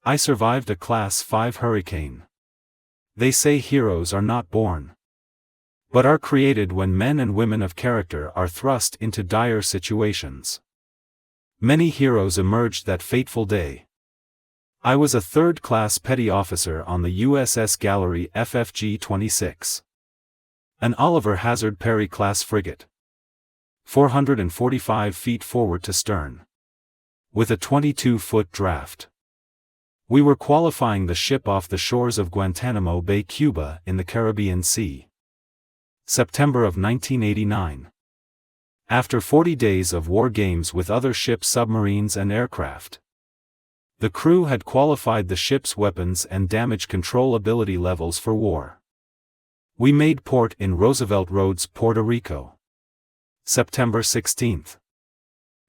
I survived a Class 5 hurricane. They say heroes are not born, but are created when men and women of character are thrust into dire situations. Many heroes emerged that fateful day. I was a third-class petty officer on the USS Gallery FFG 26. An Oliver Hazard Perry-class frigate. 445 feet forward to stern. With a 22-foot draft. We were qualifying the ship off the shores of Guantanamo Bay, Cuba, in the Caribbean Sea. September of 1989. After 40 days of war games with other ships, submarines and aircraft, the crew had qualified the ship's weapons and damage control ability levels for war. We made port in Roosevelt Roads, Puerto Rico. September 16.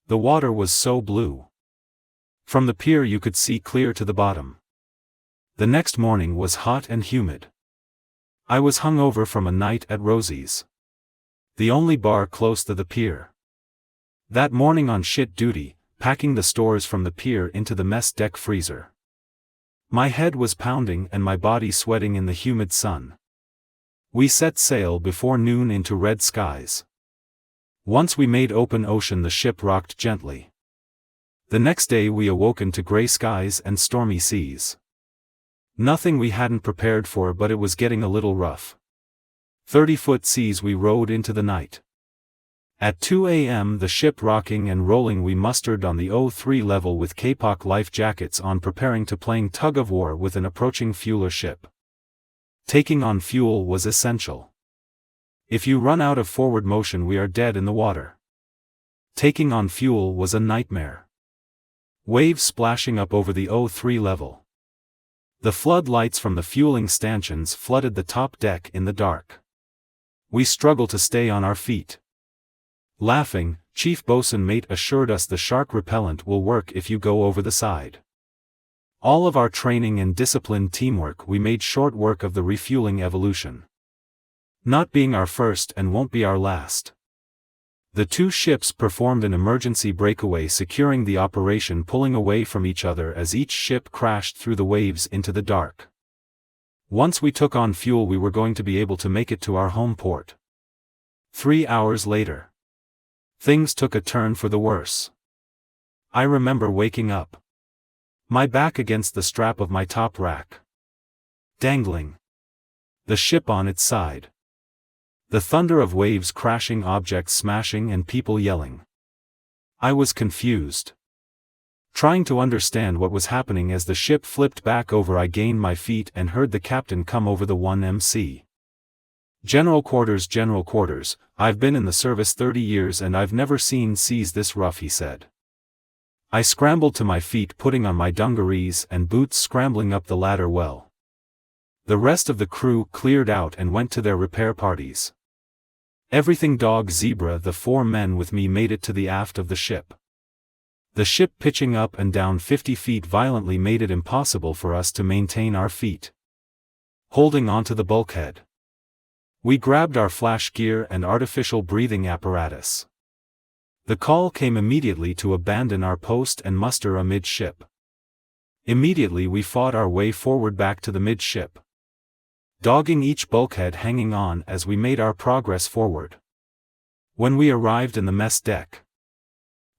The water was so blue. From the pier you could see clear to the bottom. The next morning was hot and humid. I was hungover from a night at Rosie's, the only bar close to the pier. That morning on shit duty, packing the stores from the pier into the mess deck freezer. My head was pounding and my body sweating in the humid sun. We set sail before noon into red skies. Once we made open ocean, the ship rocked gently. The next day we awoken to gray skies and stormy seas. Nothing we hadn't prepared for, but it was getting a little rough. 30-foot seas we rode into the night. At 2 a.m. the ship rocking and rolling, we mustered on the O3 level with Kapok life jackets on, preparing to playing tug-of-war with an approaching fueler ship. Taking on fuel was essential. If you run out of forward motion, we are dead in the water. Taking on fuel was a nightmare. Waves splashing up over the O3 level. The flood lights from the fueling stanchions flooded the top deck in the dark. We struggled to stay on our feet. Laughing, Chief Bosun Mate assured us the shark repellent will work if you go over the side. All of our training and disciplined teamwork, we made short work of the refueling evolution. Not being our first and won't be our last. The two ships performed an emergency breakaway, securing the operation, pulling away from each other as each ship crashed through the waves into the dark. Once we took on fuel, we were going to be able to make it to our home port. 3 hours later, things took a turn for the worse. I remember waking up, my back against the strap of my top rack, dangling, the ship on its side. The thunder of waves crashing, objects smashing and people yelling. I was confused, trying to understand what was happening. As the ship flipped back over, I gained my feet and heard the captain come over the 1MC. General quarters, I've been in the service 30 years and I've never seen seas this rough, he said. I scrambled to my feet, putting on my dungarees and boots, scrambling up the ladder well. The rest of the crew cleared out and went to their repair parties. Everything dog zebra, the 4 men with me made it to the aft of the ship. The ship pitching up and down 50 feet violently made it impossible for us to maintain our feet. Holding onto the bulkhead, we grabbed our flash gear and artificial breathing apparatus. The call came immediately to abandon our post and muster amidship. Immediately we fought our way forward back to the midship, dogging each bulkhead, hanging on as we made our progress forward. When we arrived in the mess deck,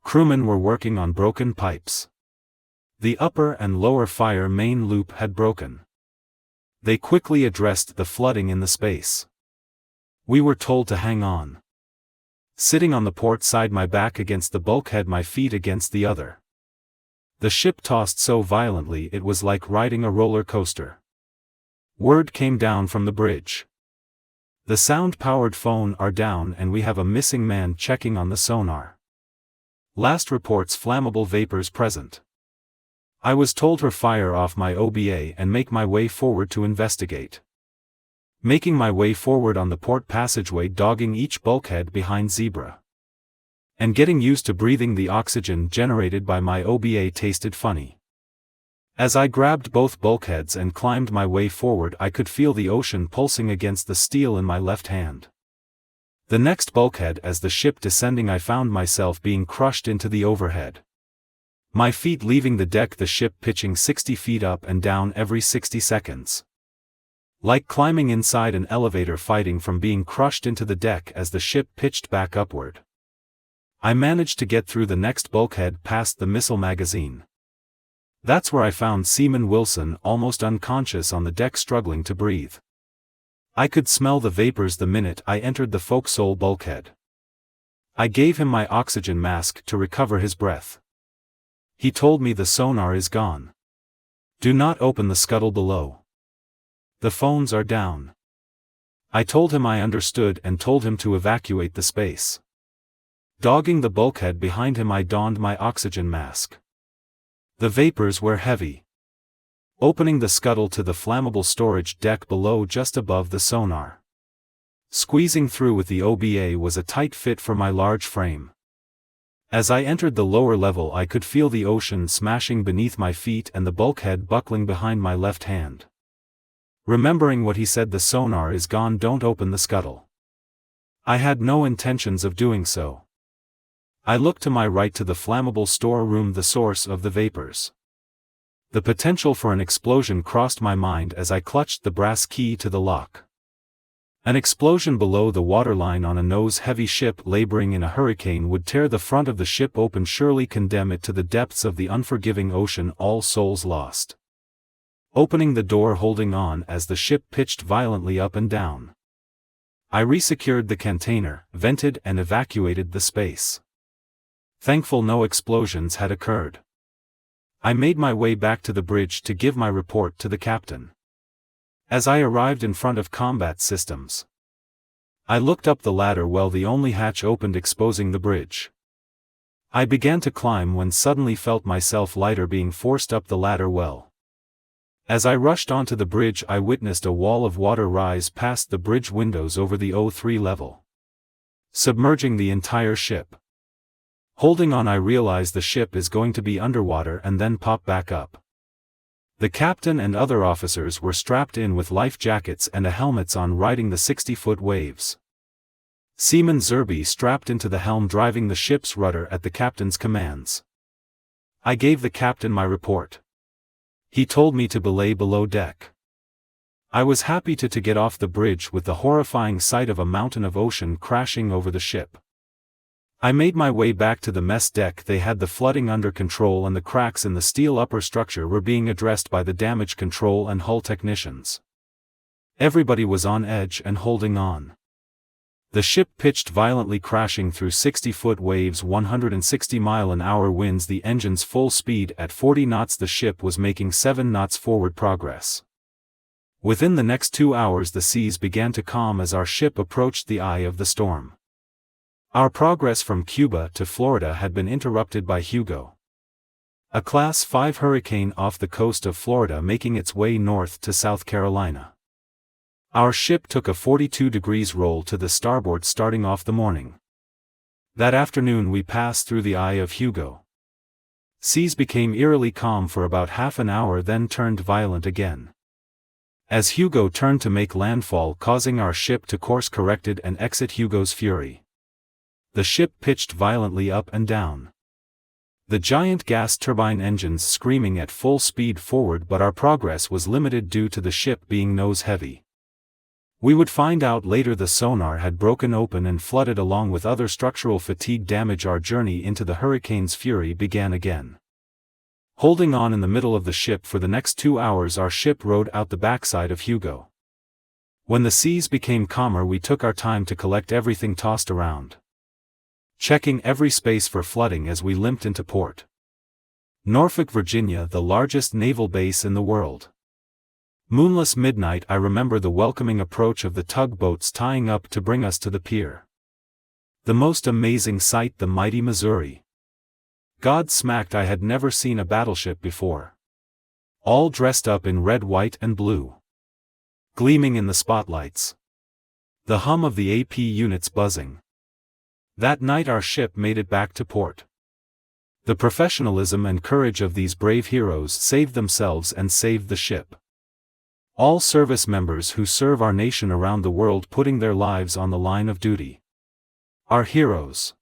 crewmen were working on broken pipes. The upper and lower fire main loop had broken. They quickly addressed the flooding in the space. We were told to hang on. Sitting on the port side, my back against the bulkhead, my feet against the other. The ship tossed so violently it was like riding a roller coaster. Word came down from the bridge. The sound-powered phone are down and we have a missing man. Checking on the sonar. Last reports flammable vapors present. I was told to fire off my OBA and make my way forward to investigate. Making my way forward on the port passageway, dogging each bulkhead behind Zebra. And getting used to breathing the oxygen generated by my OBA tasted funny. As I grabbed both bulkheads and climbed my way forward, I could feel the ocean pulsing against the steel in my left hand. The next bulkhead, as the ship descending, I found myself being crushed into the overhead. My feet leaving the deck, the ship pitching 60 feet up and down every 60 seconds. Like climbing inside an elevator, fighting from being crushed into the deck as the ship pitched back upward. I managed to get through the next bulkhead past the missile magazine. That's where I found Seaman Wilson almost unconscious on the deck, struggling to breathe. I could smell the vapors the minute I entered the forecastle bulkhead. I gave him my oxygen mask to recover his breath. He told me the sonar is gone. Do not open the scuttle below. The phones are down. I told him I understood and told him to evacuate the space. Dogging the bulkhead behind him, I donned my oxygen mask. The vapors were heavy. Opening the scuttle to the flammable storage deck below just above the sonar. Squeezing through with the OBA was a tight fit for my large frame. As I entered the lower level, I could feel the ocean smashing beneath my feet and the bulkhead buckling behind my left hand. Remembering what he said, the sonar is gone, don't open the scuttle. I had no intentions of doing so. I looked to my right to the flammable storeroom, the source of the vapors. The potential for an explosion crossed my mind as I clutched the brass key to the lock. An explosion below the waterline on a nose-heavy ship laboring in a hurricane would tear the front of the ship open, surely condemn it to the depths of the unforgiving ocean, all souls lost. Opening the door, holding on as the ship pitched violently up and down. I resecured the container, vented and evacuated the space. Thankful no explosions had occurred. I made my way back to the bridge to give my report to the captain. As I arrived in front of combat systems, I looked up the ladder. Well, the only hatch opened, exposing the bridge. I began to climb when suddenly felt myself lighter, being forced up the ladder. Well, as I rushed onto the bridge, I witnessed a wall of water rise past the bridge windows over the O3 level, submerging the entire ship. Holding on, I realized the ship is going to be underwater and then pop back up. The captain and other officers were strapped in with life jackets and helmets on, riding the 60-foot waves. Seaman Zerby strapped into the helm, driving the ship's rudder at the captain's commands. I gave the captain my report. He told me to belay below deck. I was happy to get off the bridge with the horrifying sight of a mountain of ocean crashing over the ship. I made my way back to the mess deck. They had the flooding under control and the cracks in the steel upper structure were being addressed by the damage control and hull technicians. Everybody was on edge and holding on. The ship pitched violently, crashing through 60-foot waves, 160-mile-an-hour winds, the engines full speed at 40 knots. The ship was making 7 knots forward progress. Within the next 2 hours the seas began to calm as our ship approached the eye of the storm. Our progress from Cuba to Florida had been interrupted by Hugo, a Class 5 hurricane off the coast of Florida, making its way north to South Carolina. Our ship took a 42 degrees roll to the starboard starting off the morning. That afternoon we passed through the eye of Hugo. Seas became eerily calm for about half an hour, then turned violent again. As Hugo turned to make landfall, causing our ship to course corrected and exit Hugo's fury. The ship pitched violently up and down. The giant gas turbine engines screaming at full speed forward, but our progress was limited due to the ship being nose-heavy. We would find out later the sonar had broken open and flooded, along with other structural fatigue damage. Our journey into the hurricane's fury began again. Holding on in the middle of the ship for the next 2 hours, our ship rode out the backside of Hugo. When the seas became calmer, we took our time to collect everything tossed around, checking every space for flooding as we limped into port. Norfolk, Virginia, the largest naval base in the world. Moonless midnight. I remember the welcoming approach of the tugboats tying up to bring us to the pier. The most amazing sight, the mighty Missouri. God-smacked, I had never seen a battleship before. All dressed up in red, white and blue, gleaming in the spotlights. The hum of the AP units buzzing. That night our ship made it back to port. The professionalism and courage of these brave heroes saved themselves and saved the ship. All service members who serve our nation around the world, putting their lives on the line of duty, are heroes.